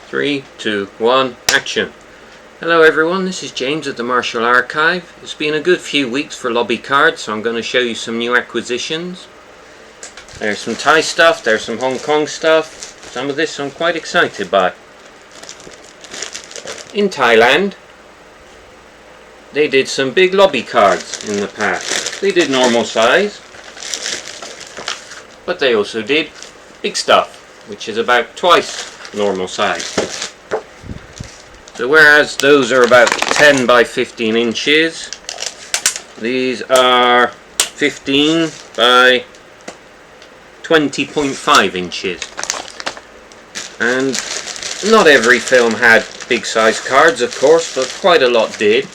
3, 2, 1, action. Hello everyone, this is James at the Martial Archive. It's been a good few weeks for lobby cards, so I'm going to show you some new acquisitions. There's some Thai stuff, there's some Hong Kong stuff. Some of this I'm quite excited by. In Thailand, they did some big lobby cards in the past. They did normal size, but they also did big stuff, which is about twice normal size. So whereas those are about 10 by 15 inches, these are 15 by 20.5 inches. And not every film had big size cards, of course, but quite a lot did.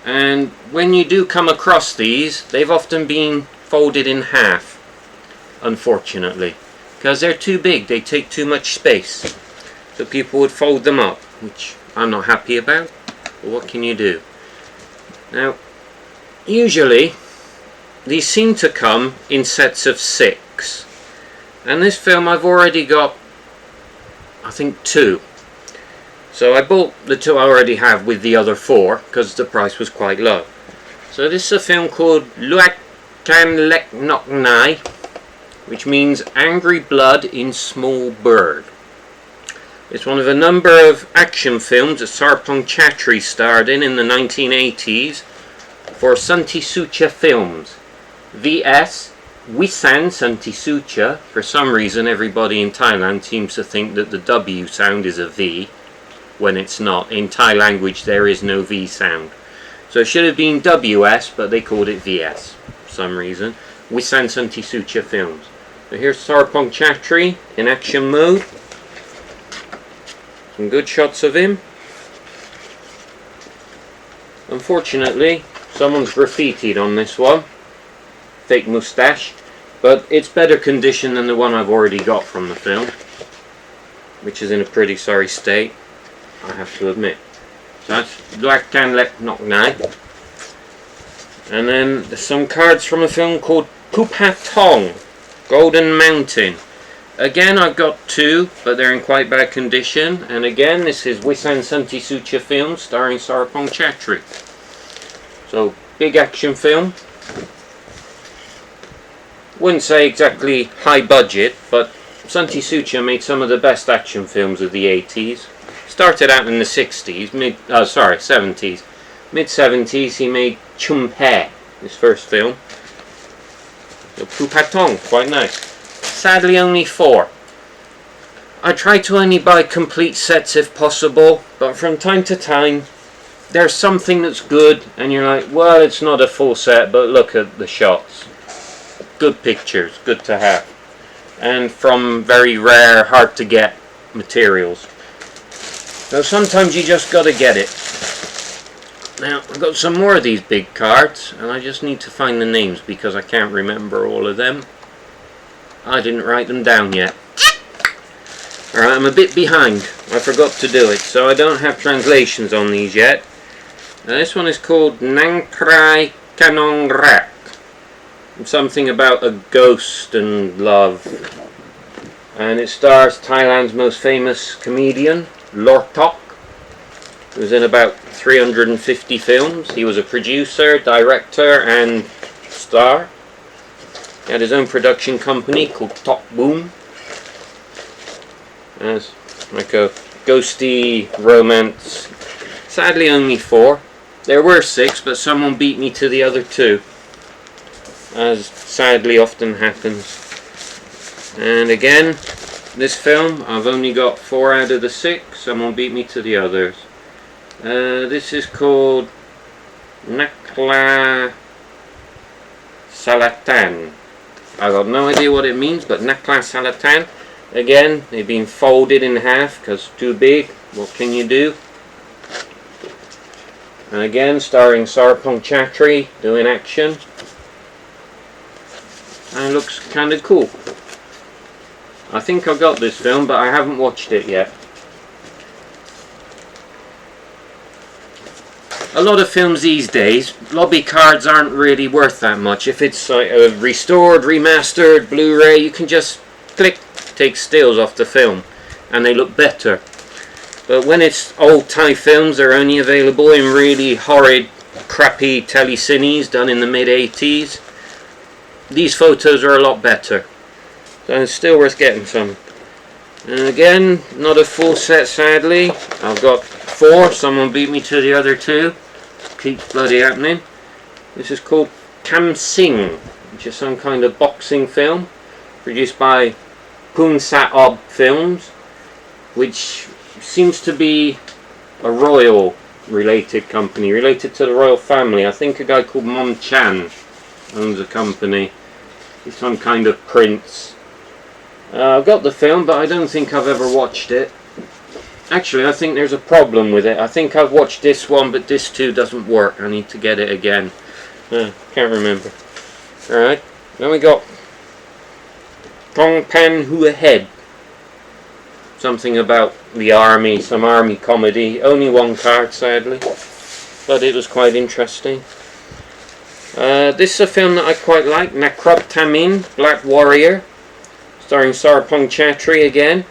And when you do come across these, they've often been folded in half, unfortunately, because they're too big, they take too much space. So people would fold them up, which I'm not happy about, but what can you do? Now, usually these seem to come in sets of 6, and this film I've already got, I think, 2. So I bought the 2 I already have with the other 4 because the price was quite low. So this is a film called Luak Kan Lek Nok Nai, which means Angry Blood in Small Bird. It's one of a number of action films that Sarpong Chatri starred in the 1980s for Santi Sucha Films. VS Wisan Santi Sucha. For some reason everybody in Thailand seems to think that the W sound is a V when it's not. In Thai language there is no V sound. So it should have been WS, but they called it VS for some reason. Wisan Santi Sucha Films. So here's Sarpong Chatri in action mode. Some good shots of him. Unfortunately, someone's graffitied on this one. Fake moustache. But it's better condition than the one I've already got from the film, which is in a pretty sorry state, I have to admit. So that's Luak Kan Lek Nok Nai. And then there's some cards from a film called Pupatong, Golden Mountain. Again, I've got 2, but they're in quite bad condition. And again, this is Wisan Santi Sucha Film starring Sarpong Chatri. So, big action film. Wouldn't say exactly high budget, but Santi Sucha made some of the best action films of the 80s. Started out in the 60s, 70s. Mid-70s, he made Chum He, his first film. So, Pupatong, quite nice. Sadly only 4. I try to only buy complete sets if possible, but from time to time there's something that's good and you're like, well, it's not a full set, but look at the shots. Good pictures, good to have. And from very rare, hard to get materials. So sometimes you just gotta get it. Now, I've got some more of these big cards, and I just need to find the names because I can't remember all of them. I didn't write them down yet. Alright, I'm a bit behind. I forgot to do it, so I don't have translations on these yet. Now, this one is called Nangkrai Kanong Rak. Something about a ghost and love. And it stars Thailand's most famous comedian, Lortok. He was in about 350 films. He was a producer, director and star. He had his own production company called Top Boom. As like a ghosty romance. Sadly only 4. There were 6, but someone beat me to the other 2. As sadly often happens. And again, this film, I've only got 4 out of the 6. Someone beat me to the others. This is called Nakla Salatan. I've got no idea what it means, but Nakla Salatan. Again, they've been folded in half because too big. What can you do? And again, starring Sarpong Chatri doing action. And it looks kind of cool. I think I got this film, but I haven't watched it yet. A lot of films these days, lobby cards aren't really worth that much. If it's a restored, remastered, Blu-ray, you can just click, take stills off the film, and they look better. But when it's old Thai films, they're only available in really horrid, crappy telecines done in the mid-80s. These photos are a lot better. So it's still worth getting some. And again, not a full set sadly. I've got 4, someone beat me to the other 2. Keeps bloody happening. This is called Kam Sing, which is some kind of boxing film, produced by Poon Saob Films, which seems to be a royal related company, related to the royal family. I think a guy called Mon Chan owns a company. He's some kind of prince. I've got the film, but I don't think I've ever watched it. Actually, I think there's a problem with it. I think I've watched this one, but this 2 doesn't work. I need to get it again. Can't remember. Alright, then we got Tong Pan Hua Head. Something about the army, some army comedy. Only 1 card, sadly, but it was quite interesting. This is a film that I quite like, Nakrab Tamin, Black Warrior, starring Sarpong Chatri again.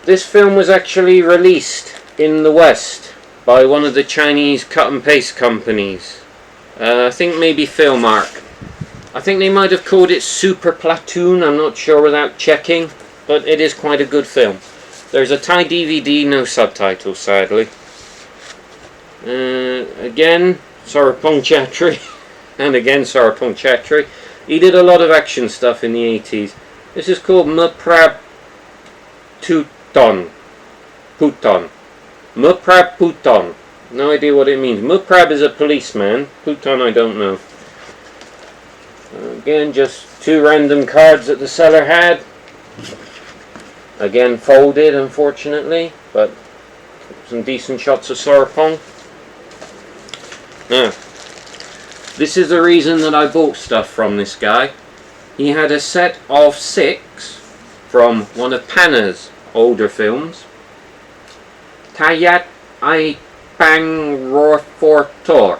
This film was actually released in the West by one of the Chinese cut and paste companies. I think maybe Filmark. I think they might have called it Super Platoon, I'm not sure without checking, but it is quite a good film. There's a Thai DVD, no subtitles sadly. Again, Sarpong Chatri, and again Sarpong Chatri. He did a lot of action stuff in the 80s. This is called Muprab Puton. Muprab Puton. No idea what it means. Muprab is a policeman. Puton I don't know. Again, just 2 random cards that the seller had. Again folded, unfortunately, but some decent shots of Sarpong. Now, this is the reason that I bought stuff from this guy. He had a set of 6 from one of Panna's older films. Tayat Ai Pang Rofortor.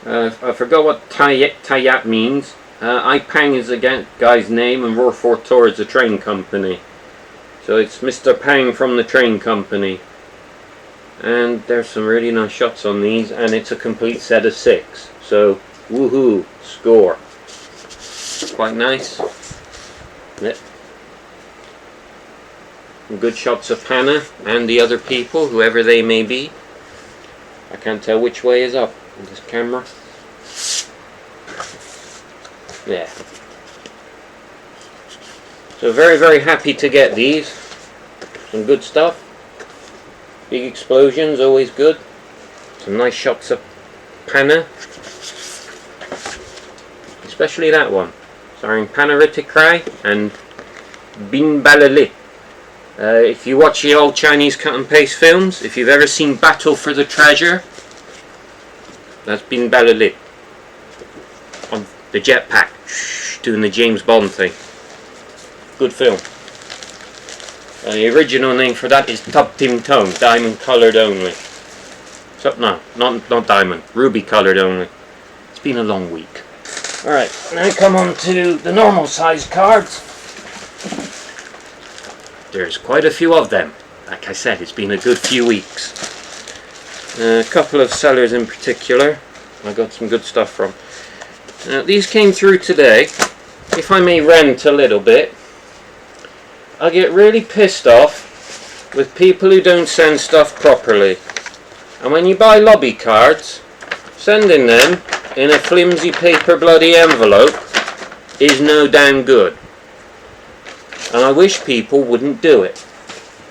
I forgot what Tayat means. Ai Pang is the guy's name, and Rofortor is the train company. So it's Mr. Pang from the train company. And there's some really nice shots on these, and it's a complete set of 6. So, woohoo, score. Quite nice. Yep. Good shots of Panna and the other people, whoever they may be. I can't tell which way is up with this camera. Yeah. So very, very happy to get these. Some good stuff. Big explosions, always good. Some nice shots of Panna. Especially that one. Starring Panaritikrai and Bin Balalit. If you watch the old Chinese cut and paste films, if you've ever seen Battle for the Treasure, that's Bin Balalit. On the jetpack, doing the James Bond thing. Good film. The original name for that is Top Tim Tone, diamond coloured only. So, no, not diamond, ruby coloured only. It's been a long week. Alright, now come on to the normal size cards. There's quite a few of them. Like I said, it's been a good few weeks. A couple of sellers in particular I got some good stuff from. These came through today. If I may rant a little bit, I get really pissed off with people who don't send stuff properly. And when you buy lobby cards, sending them in a flimsy paper bloody envelope is no damn good. And I wish people wouldn't do it.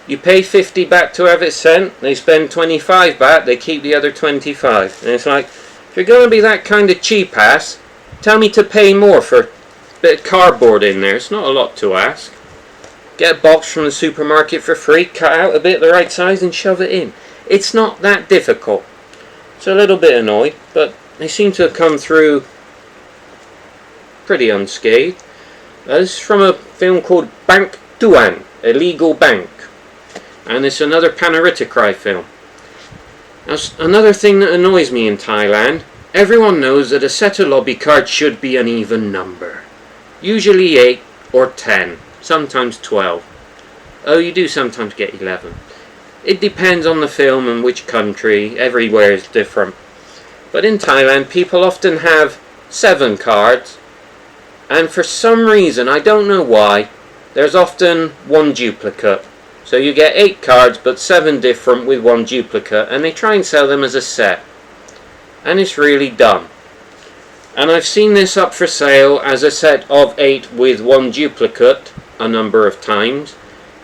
You pay 50 baht to have it sent, they spend 25 baht, they keep the other 25. And it's like, if you're going to be that kind of cheap ass, tell me to pay more for a bit of cardboard in there. It's not a lot to ask. Get a box from the supermarket for free, cut out a bit the right size and shove it in. It's not that difficult. It's a little bit annoyed, but they seem to have come through pretty unscathed. This is from a film called Bank Tuan, Illegal Bank. And it's another Panaritikrai film. Now, another thing that annoys me in Thailand, everyone knows that a set of lobby cards should be an even number. Usually 8 or 10, sometimes 12. Oh, you do sometimes get 11. It depends on the film and which country. Everywhere is different. But in Thailand, people often have 7 cards, and for some reason, I don't know why, there's often 1 duplicate. So you get 8 cards, but 7 different with 1 duplicate, and they try and sell them as a set. And it's really dumb. And I've seen this up for sale as a set of 8 with 1 duplicate a number of times.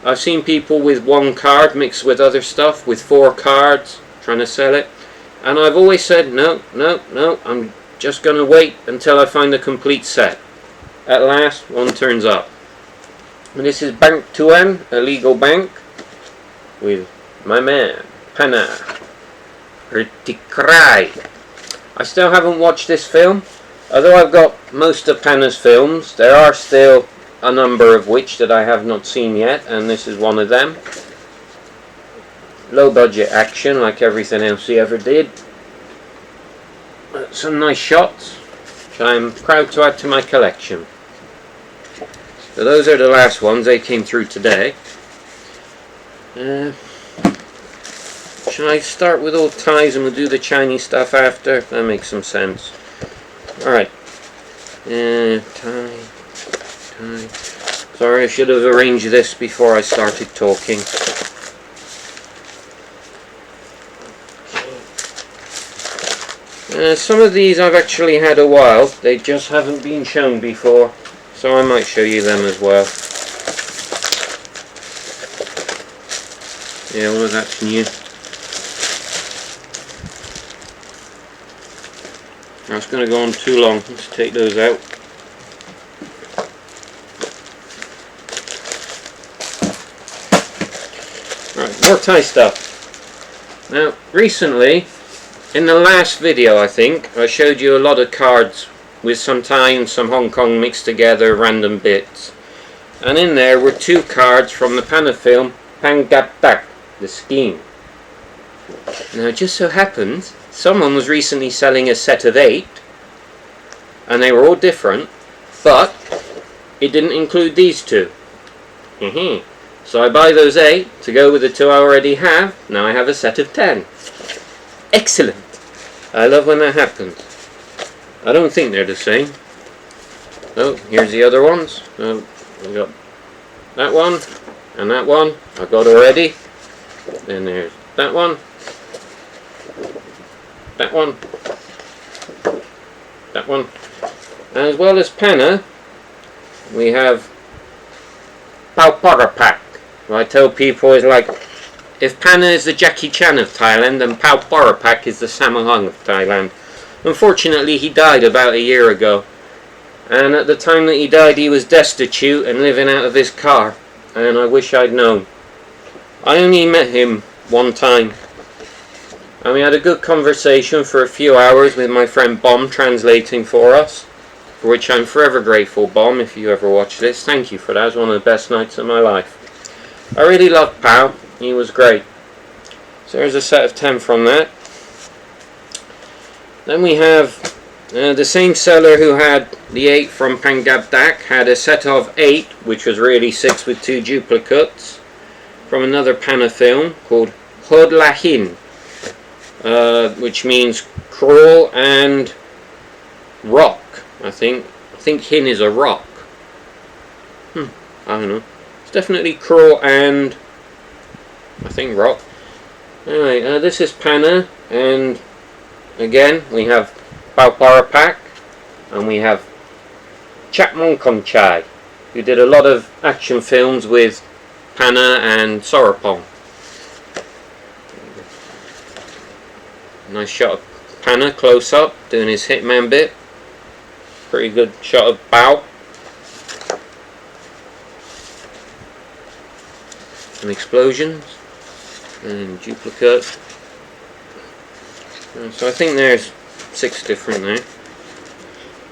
I've seen people with 1 card mixed with other stuff, with 4 cards, trying to sell it. And I've always said, no, I'm just going to wait until I find the complete set. At last, one turns up. And this is Bank Tuan, a legal bank, with my man, Pana Ritikrai. I still haven't watched this film. Although I've got most of Pana's films, there are still a number of which that I have not seen yet, and this is one of them. Low budget action like everything else he ever did. Some nice shots, which I'm proud to add to my collection. So those are the last ones, they came through today. Shall I start with old ties and we'll do the Chinese stuff after? That makes some sense. Alright. Tie. Sorry, I should have arranged this before I started talking. Some of these I've actually had a while. They just haven't been shown before. So I might show you them as well. Yeah, all of that's new. That's going to go on too long. Let's take those out. Right, more Thai stuff. Now, recently, in the last video I think, I showed you a lot of cards with some Thai and some Hong Kong mixed together, random bits. And in there were 2 cards from the Pana film, Pangap Tak, the scheme. Now it just so happens, someone was recently selling a set of 8, and they were all different, but it didn't include these 2. So I buy those 8 to go with the 2 I already have. Now I have a set of 10. Excellent! I love when that happens. I don't think they're the same. Oh, here's the other ones. Oh, I got that one and that one. I got already. Then there's that one. That one. That one. As well as Pana, we have Pao Parapak. I tell people it's like, if Pana is the Jackie Chan of Thailand, then Pao Parapak is the Sammo Hung of Thailand. Unfortunately, he died about a year ago, and at the time that he died he was destitute and living out of his car, and I wish I'd known. I only met him one time, and we had a good conversation for a few hours with my friend Bom translating for us, for which I'm forever grateful. Bom, if you ever watch this, thank you for that. It was one of the best nights of my life. I really loved Pao, he was great. So there's a set of 10 from that. Then we have the same seller who had the 8 from Pangap Tak had a set of 8, which was really 6 with 2 duplicates, from another Pana film called Hod Lahin, which means cruel and rock. I think Hin is a rock. I don't know. It's definitely cruel and I think rock. Anyway, this is Pana, and again we have Pao Parapak and we have Chapmon Konchai, who did a lot of action films with Pana and Sorapong. Nice shot of Pana close up doing his hitman bit. Pretty good shot of Bao. Some explosions and duplicate. So I think there's 6 different there.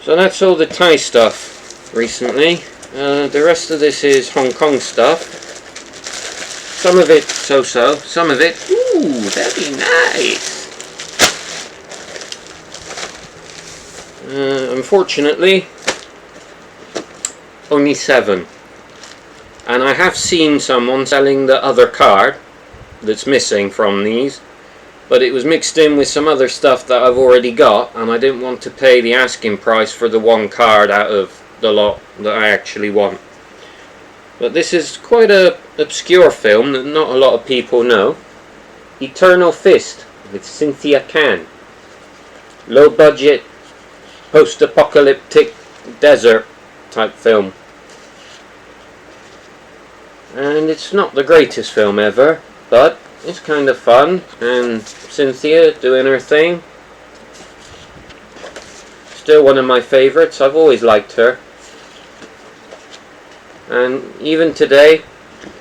So that's all the Thai stuff recently. The rest of this is Hong Kong stuff. Some of it so-so, some of it, ooh, very nice. Unfortunately, only 7. And I have seen someone selling the other card, that's missing from these, but it was mixed in with some other stuff that I've already got, and I didn't want to pay the asking price for the one card out of the lot that I actually want. But this is quite a obscure film that not a lot of people know. Eternal Fist with Cynthia Cann. Low budget, post-apocalyptic desert type film. And it's not the greatest film ever, but it's kind of fun, and Cynthia doing her thing. Still one of my favourites. I've always liked her. And even today,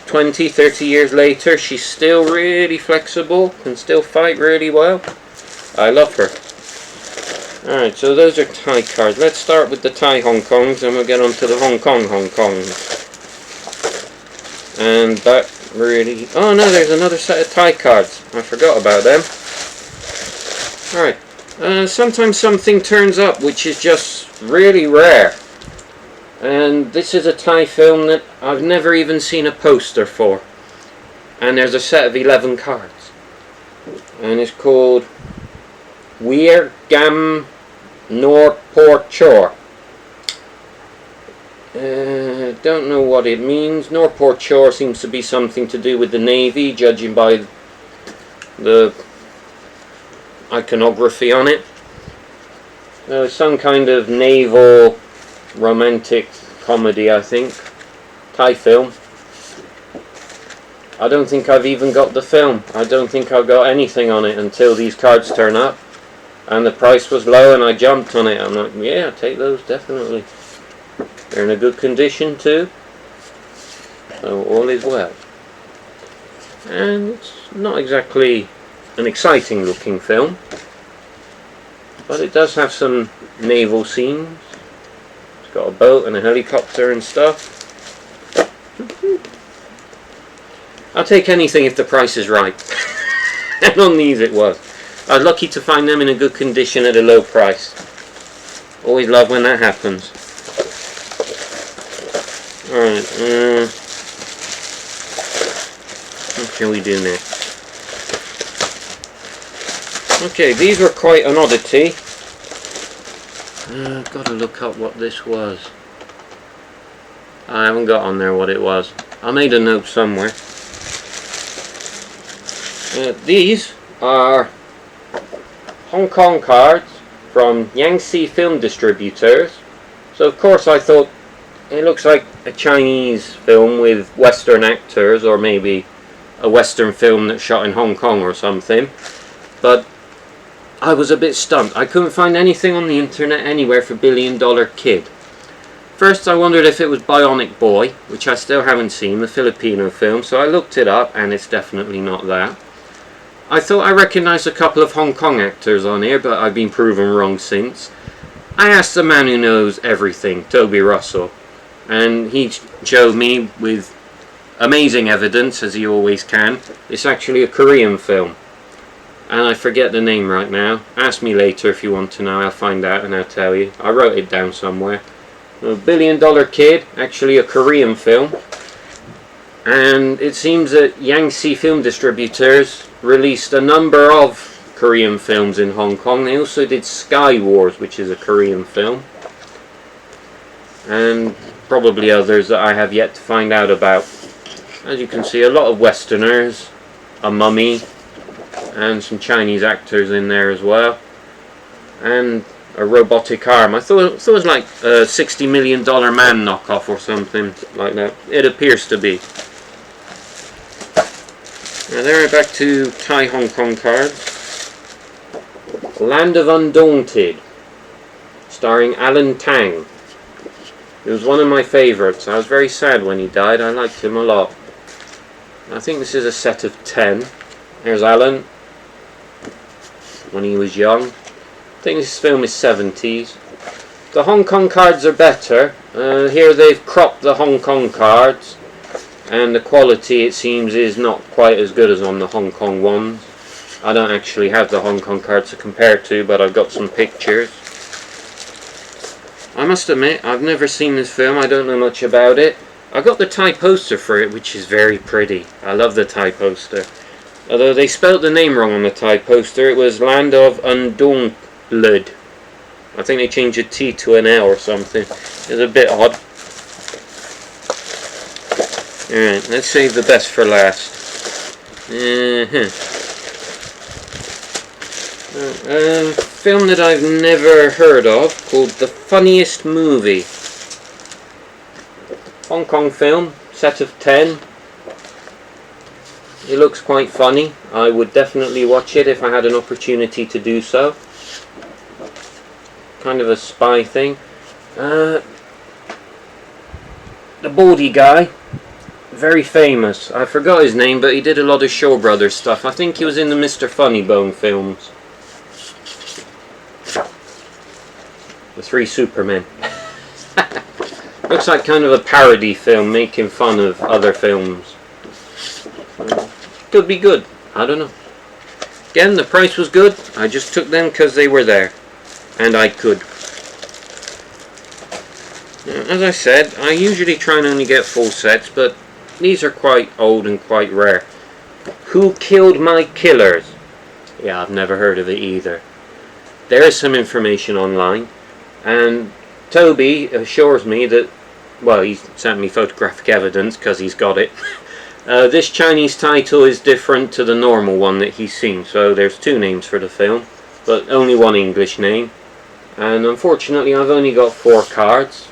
20, 30 years later, she's still really flexible, can still fight really well. I love her. Alright, so those are Thai cards. Let's start with the Thai Hong Kongs, and we'll get on to the Hong Kongs. And that really... Oh no, there's another set of Thai cards. I forgot about them. Alright, sometimes something turns up which is just really rare. And this is a Thai film that I've never even seen a poster for. And there's a set of 11 cards. And it's called Weir Gam Nor Por Chor. Don't know what it means. Norport Shore seems to be something to do with the Navy, judging by the iconography on it. Some kind of naval romantic comedy, I think. Thai film. I don't think I've even got the film. I don't think I've got anything on it until these cards turn up. And the price was low and I jumped on it. I'm like, yeah, I'll take those, definitely. They're in a good condition too, so all is well. And it's not exactly an exciting looking film, but it does have some naval scenes. It's got a boat and a helicopter and stuff. I'll take anything if the price is right. And on these it was. I was lucky to find them in a good condition at a low price. Always love when that happens. Alright, what shall we do next? Okay, these were quite an oddity. I've got to look up what this was. I haven't got on there what it was. I made a note somewhere. These are Hong Kong cards from Yangtze Film Distributors. So of course I thought, it looks like a Chinese film with Western actors, or maybe a Western film that's shot in Hong Kong or something. But I was a bit stumped. I couldn't find anything on the internet anywhere for Billion Dollar Kid. First I wondered if it was Bionic Boy, which I still haven't seen, the Filipino film, so I looked it up and it's definitely not that. I thought I recognised a couple of Hong Kong actors on here, but I've been proven wrong since. I asked the man who knows everything, Toby Russell. And he showed me with amazing evidence, as he always can, it's actually a Korean film. And I forget the name right now. Ask me later if you want to know, I'll find out and I'll tell you. I wrote it down somewhere. Billion Dollar Kid, actually a Korean film. And it seems that Yangtze Film Distributors released a number of Korean films in Hong Kong. They also did Sky Wars, which is a Korean film. And probably others that I have yet to find out about. As you can see, a lot of Westerners, a mummy, and some Chinese actors in there as well, and a robotic arm. I thought it was like a $60 million man knockoff or something like that. It appears to be. Now there we're back to Thai Hong Kong cards. Land of Undaunted, starring Alan Tang. He was one of my favourites. I was very sad when he died. I liked him a lot. I think this is a set of 10. There's Alan when he was young. I think this film is 70s. The Hong Kong cards are better. Here they've cropped the Hong Kong cards, and the quality, it seems, is not quite as good as on the Hong Kong ones. I don't actually have the Hong Kong cards to compare to, but I've got some pictures. I must admit, I've never seen this film. I don't know much about it. I got the Thai poster for it, which is very pretty. I love the Thai poster. Although they spelt the name wrong on the Thai poster, it was Land of Undongleud. I think they changed a T to an L or something. It's a bit odd. Alright, let's save the best for last. A film that I've never heard of, called The Funniest Movie. Hong Kong film, set of 10. It looks quite funny. I would definitely watch it if I had an opportunity to do so. Kind of a spy thing. The baldy guy, very famous. I forgot his name, but he did a lot of Shaw Brothers stuff. I think he was in the Mr. Funnybone films. The Three Supermen. Looks like kind of a parody film making fun of other films. Could be good. I don't know. Again, the price was good. I just took them because they were there. And I could. Now, as I said, I usually try and only get full sets, but these are quite old and quite rare. Who Killed My Killers? Yeah, I've never heard of it either. There is some information online, and Toby assures me that, well, he's sent me photographic evidence because he's got it. This Chinese title is different to the normal one that he's seen, so there's two names for the film, but only one English name. And unfortunately I've only got 4 cards,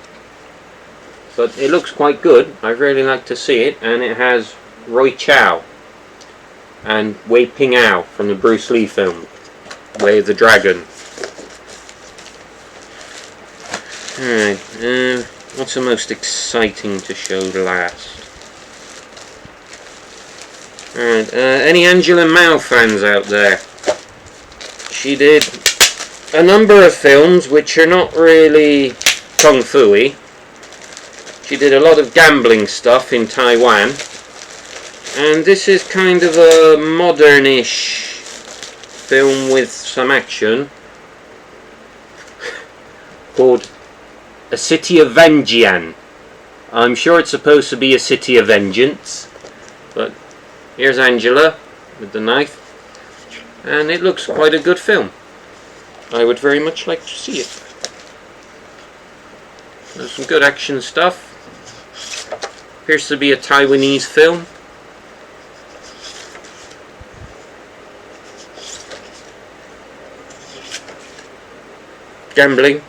but it looks quite good. I'd really like to see it, and it has Roy Chow and Wei Ping Ao from the Bruce Lee film, Way of the Dragon. Alright, what's the most exciting to show last? Alright, any Angela Mao fans out there? She did a number of films which are not really kung fu-y. She did a lot of gambling stuff in Taiwan, and this is kind of a modern-ish film with some action called A City of Vengeance. I'm sure it's supposed to be A City of Vengeance, but here's Angela with the knife, and it looks quite a good film. I would very much like to see it. There's some good action stuff. Appears to be a Taiwanese film. Gambling.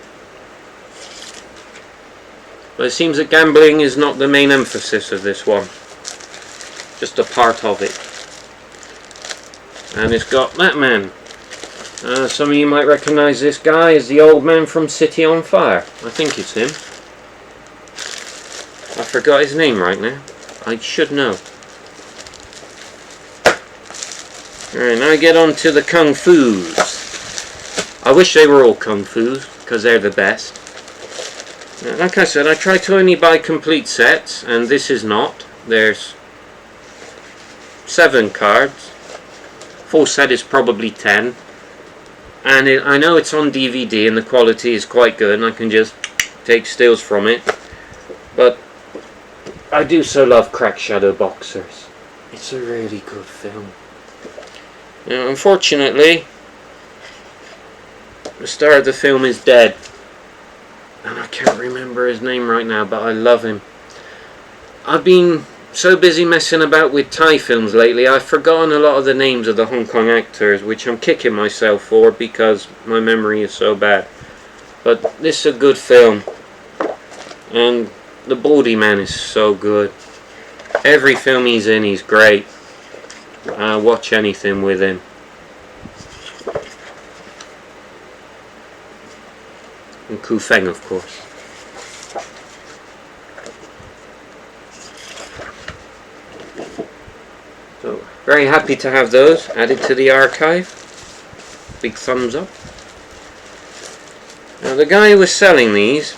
But it seems that gambling is not the main emphasis of this one. Just a part of it. And it's got that man. Some of you might recognise this guy as the old man from City on Fire. I think it's him. I forgot his name right now. I should know. Alright, now I get on to the Kung Fu's. I wish they were all Kung Fu's, because they're the best. Now, like I said, I try to only buy complete sets, and this is not. There's 7 cards. Full set is probably 10. And I know it's on DVD and the quality is quite good and I can just take stills from it. But I do so love Crack Shadow Boxers. It's a really good film. Now, unfortunately, the star of the film is dead. And I can't remember his name right now, but I love him. I've been so busy messing about with Thai films lately, I've forgotten a lot of the names of the Hong Kong actors, which I'm kicking myself for because my memory is so bad. But this is a good film, and the Baldy Man is so good. Every film he's in, he's great. I'll watch anything with him. And Ku Feng, of course. So, very happy to have those added to the archive. Big thumbs up. Now the guy who was selling these,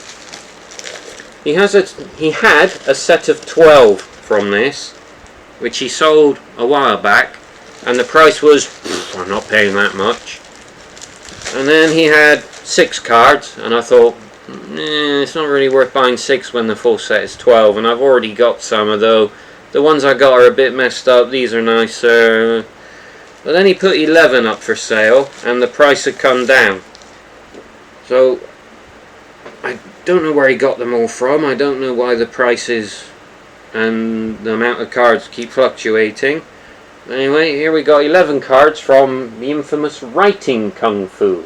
he had a set of 12 from this, which he sold a while back, and the price was, I'm not paying that much. And then he had 6 cards, and I thought, it's not really worth buying 6 when the full set is 12, and I've already got some, although the ones I got are a bit messed up. These are nicer. But then he put 11 up for sale, and the price had come down. So I don't know where he got them all from. I don't know why the prices and the amount of cards keep fluctuating. Anyway, here we got 11 cards from the infamous Writing Kung Fu,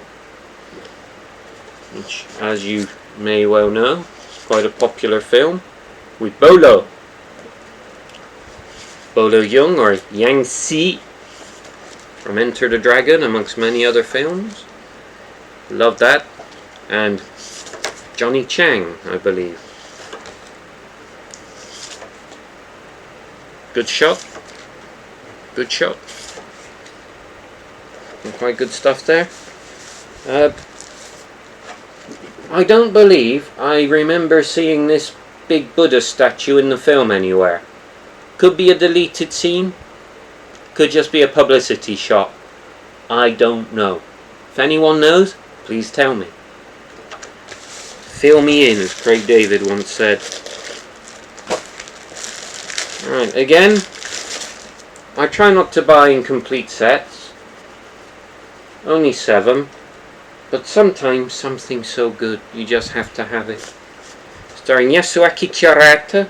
which, as you may well know, is quite a popular film with Bolo Yeung, or Yang Si, from Enter the Dragon, amongst many other films. Love that. And Johnny Chang, I believe. Good shot. Good shot. Quite good stuff there. I don't believe I remember seeing this big Buddha statue in the film anywhere. Could be a deleted scene. Could just be a publicity shot. I don't know. If anyone knows, please tell me. Fill me in, as Craig David once said. Alright, again, I try not to buy incomplete sets. Only 7. But sometimes something's so good, you just have to have it. Starring Yasuaki Kirata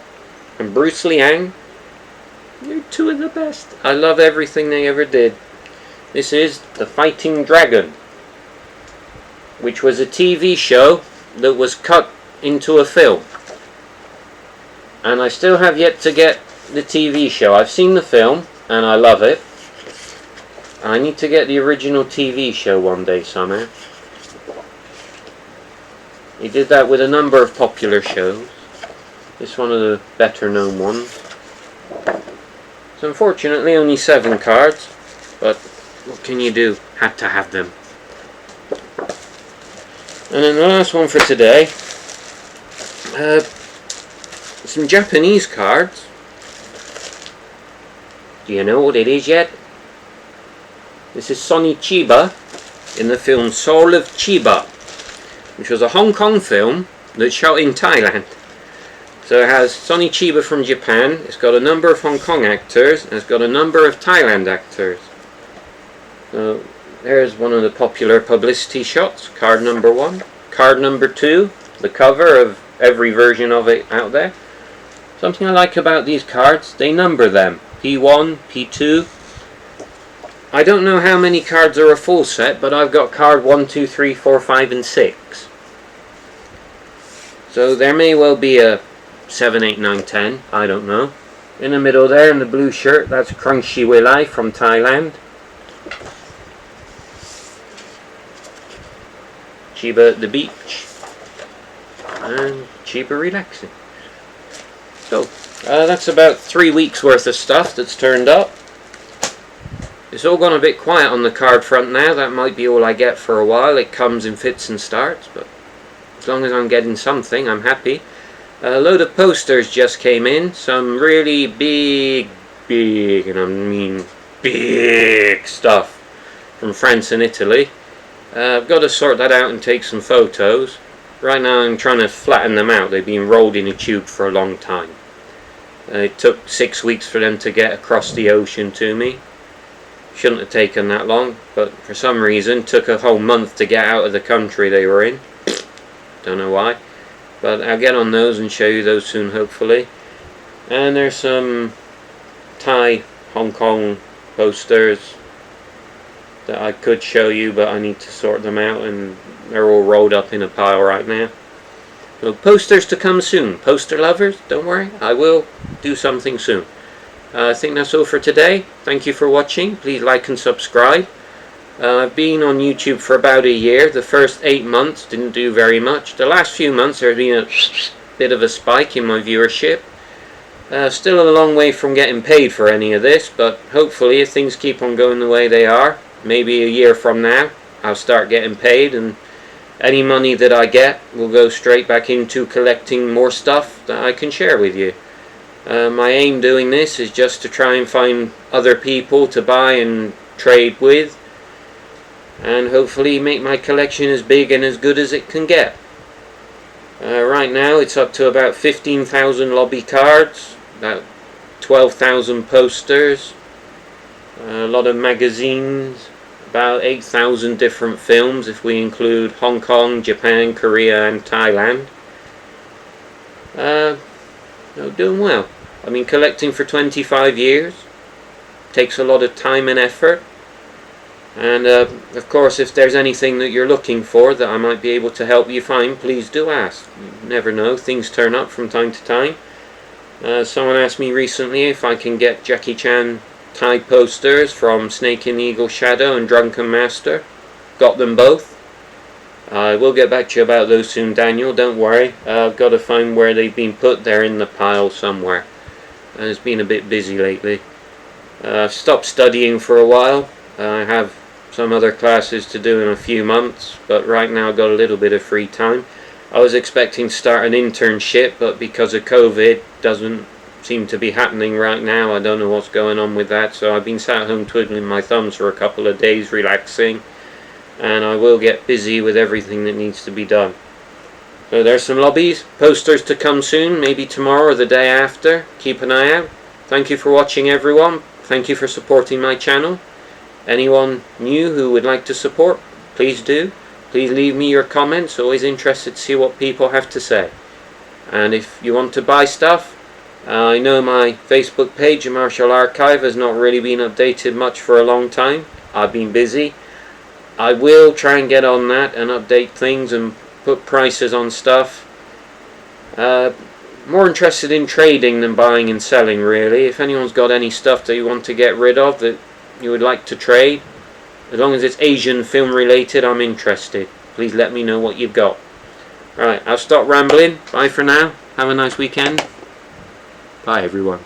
and Bruce Liang. They're two of the best. I love everything they ever did. This is The Fighting Dragon, which was a TV show that was cut into a film. And I still have yet to get the TV show. I've seen the film, and I love it. I need to get the original TV show one day somehow. He did that with a number of popular shows. This is one of the better known ones. So unfortunately only 7 cards, but what can you do? Had to have them. And then the last one for today, some Japanese cards. Do you know what it is yet? This is Sonny Chiba in the film Soul of Chiba, which was a Hong Kong film that's shot in Thailand. So it has Sonny Chiba from Japan, it's got a number of Hong Kong actors, and it's got a number of Thailand actors. So there's one of the popular publicity shots, card number 1. Card number 2, the cover of every version of it out there. Something I like about these cards, they number them. P1, P2. I don't know how many cards are a full set, but I've got card 1, 2, 3, 4, 5 and 6. So there may well be a 7, 8, 9, 10, I don't know. In the middle there, in the blue shirt, that's Krung Shiwilai from Thailand. Chiba at the beach. And Chiba relaxing. So, that's about 3 weeks worth of stuff that's turned up. It's all gone a bit quiet on the card front now. That might be all I get for a while. It comes in fits and starts, but as long as I'm getting something, I'm happy. A load of posters just came in. Some really big, and I mean big stuff from France and Italy. I've got to sort that out and take some photos. Right now I'm trying to flatten them out. They've been rolled in a tube for a long time. It took 6 weeks for them to get across the ocean to me. Shouldn't have taken that long, but for some reason took a whole month to get out of the country they were in. Don't know why. But I'll get on those and show you those soon, hopefully. And there's some Thai, Hong Kong posters that I could show you, but I need to sort them out, and they're all rolled up in a pile right now. So posters to come soon. Poster lovers, don't worry, I will do something soon. I think that's all for today. Thank you for watching. Please like and subscribe. I've been on YouTube for about a year. The first 8 months didn't do very much. The last few months there's been a bit of a spike in my viewership. Still a long way from getting paid for any of this, but hopefully if things keep on going the way they are, maybe a year from now I'll start getting paid, and any money that I get will go straight back into collecting more stuff that I can share with you. My aim doing this is just to try and find other people to buy and trade with, and hopefully make my collection as big and as good as it can get. Right now it's up to about 15,000 lobby cards, about 12,000 posters, a lot of magazines, about 8,000 different films if we include Hong Kong, Japan, Korea and Thailand. Doing well. I mean, collecting for 25 years takes a lot of time and effort, and of course if there's anything that you're looking for that I might be able to help you find, please do ask. You never know, things turn up from time to time. Someone asked me recently if I can get Jackie Chan Thai posters from Snake and Eagle Shadow and Drunken Master. Got them both. I will get back to you about those soon, Daniel, don't worry. I've got to find where they've been put. They're in the pile somewhere. It's been a bit busy lately. I've stopped studying for a while. I have some other classes to do in a few months, but right now I've got a little bit of free time. I was expecting to start an internship, but because of COVID, doesn't seem to be happening right now. I don't know what's going on with that, so I've been sat home twiddling my thumbs for a couple of days, relaxing, and I will get busy with everything that needs to be done. So there's some lobbies, posters to come soon, maybe tomorrow or the day after. Keep an eye out. Thank you for watching, everyone. Thank you for supporting my channel. Anyone new who would like to support, please do. Please leave me your comments. Always interested to see what people have to say. And if you want to buy stuff, I know my Facebook page, Martial Archive, has not really been updated much for a long time. I've been busy. I will try and get on that and update things and put prices on stuff. More interested in trading than buying and selling, really. If anyone's got any stuff that you want to get rid of that you would like to trade, as long as it's Asian film related, I'm interested. Please let me know what you've got. Right, I'll stop rambling. Bye for now. Have a nice weekend. Bye everyone.